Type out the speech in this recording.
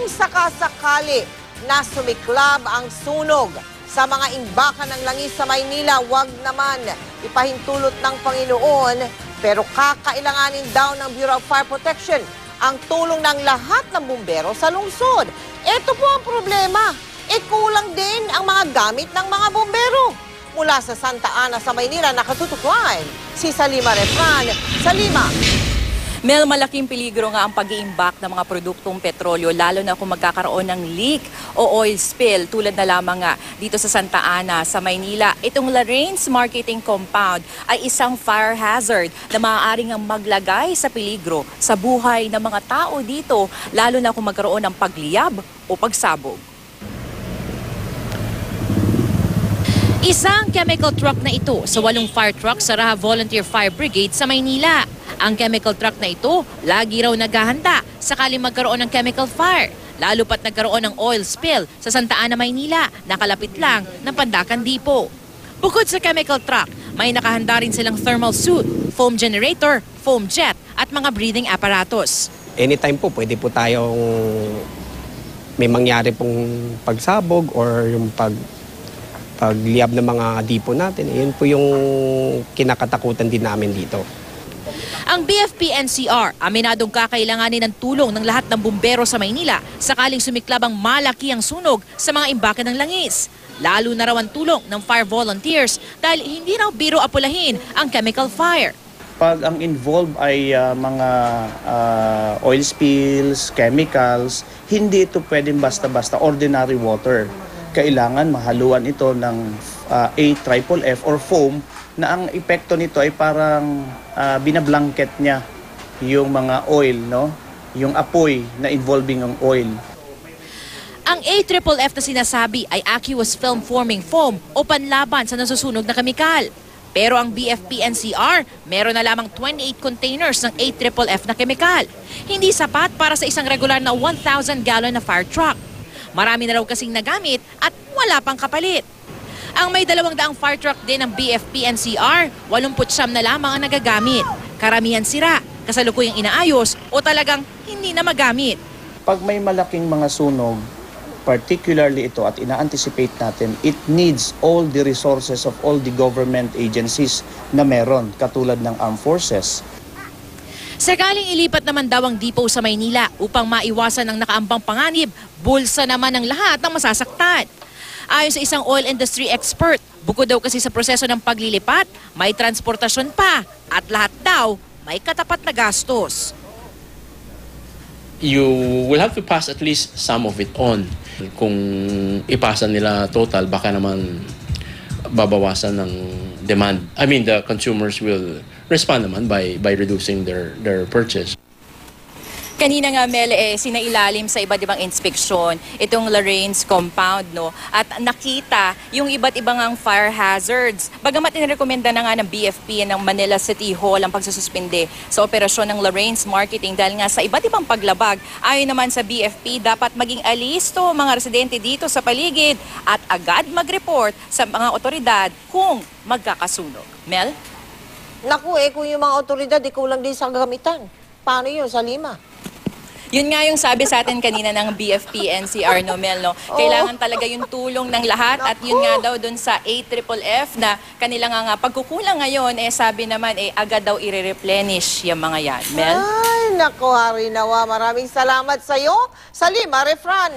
Kung sakasakali na sumiklab ang sunog sa mga imbakan ng langis sa Maynila, wag naman ipahintulot ng Panginoon, pero kakailanganin daw ng Bureau of Fire Protection ang tulong ng lahat ng bumbero sa lungsod. Ito po ang problema. Kulang din ang mga gamit ng mga bumbero. Mula sa Santa Ana sa Maynila, nakatutok live si Salima Refran. Salima. Mel, malaking peligro nga ang pag-iimbak ng mga produktong petrolyo, lalo na kung magkakaroon ng leak o oil spill, tulad na lamang nga dito sa Santa Ana sa Maynila. Itong Lorraine's Marketing Compound ay isang fire hazard na maaaring ang maglagay sa peligro sa buhay ng mga tao dito, lalo na kung magkaroon ng pagliyab o pagsabog. Isang chemical truck na ito sa 8 fire truck sa Raha Volunteer Fire Brigade sa Maynila. Ang chemical truck na ito, lagi raw naghahanda sakaling magkaroon ng chemical fire. Lalo pat nagkaroon ng oil spill sa Santa Ana, Maynila, nakalapit lang ng Pandacan Depot. Bukod sa chemical truck, may nakahanda rin silang thermal suit, foam generator, foam jet at mga breathing apparatus. Anytime po, pwede po tayong may mangyari pong pagsabog or yung pagliyab ng mga dipo natin. Yun po yung kinakatakutan din namin dito. Ang BFP-NCR, aminadong kakailanganin ng tulong ng lahat ng bumbero sa Maynila sakaling sumiklab ang malaki ang sunog sa mga imbakan ng langis. Lalo na raw ang tulong ng fire volunteers dahil hindi raw biro apulahin ang chemical fire. Pag ang involved ay mga oil spills, chemicals, hindi ito pwedeng basta-basta ordinary water. Kailangan mahaluan ito ng AFFF or foam na ang epekto nito ay parang binablanket niya yung mga oil, no? Yung apoy na involving ang oil. Ang AFFF na sinasabi ay aqueous film forming foam o panlaban sa nasusunog na kemikal. Pero ang BFP-NCR, meron na lamang 28 containers ng AFFF na kemikal. Hindi sapat para sa isang regular na 1,000 gallon na fire truck. Marami na raw kasing nagamit at wala pang kapalit. Ang may 200 fire truck din ng BFP-NCR, 89 na lamang ang nagagamit. Karamihan sira, kasalukuyang inaayos o talagang hindi na magamit. Pag may malaking mga sunog, particularly ito at ina-anticipate natin, it needs all the resources of all the government agencies na meron, katulad ng armed forces. Sakaling ilipat naman daw ang depot sa Maynila upang maiwasan ang nakaambang panganib, bulsa naman ng lahat ng masasaktan. Ayon sa isang oil industry expert, bukod daw kasi sa proseso ng paglilipat, may transportasyon pa at lahat daw may katapat na gastos. You will have to pass at least some of it on. Kung ipasa nila total, baka naman babawasan ng demand. I mean, the consumers will respond naman by reducing their purchase. Kanina nga, Mel, sinailalim sa iba't ibang inspeksyon itong Lorraine's compound, no? At nakita yung iba't ibang ang fire hazards. Bagamat inirekomenda na nga ng BFP ng Manila City Hall ang pagsususpinde sa operasyon ng Lorraine's Marketing dahil nga sa iba't ibang paglabag. Ayon naman sa BFP, dapat maging alisto mga residente dito sa paligid at agad mag-report sa mga otoridad kung magkakasunog. Mel? Naku kung yung mga otoridad, kulang din sa gamitan. Paano yun, Salima? Yun nga yung sabi sa atin kanina ng BFP-NCR, no, Mel, no? Kailangan talaga yung tulong ng lahat at yun nga daw dun sa AFFF na kanilang nga pagkukulang ngayon, sabi naman, agad daw i-replenish yung mga yan. Mel? Ay, naku, Harinawa. Maraming salamat sa'yo, Salima Refran.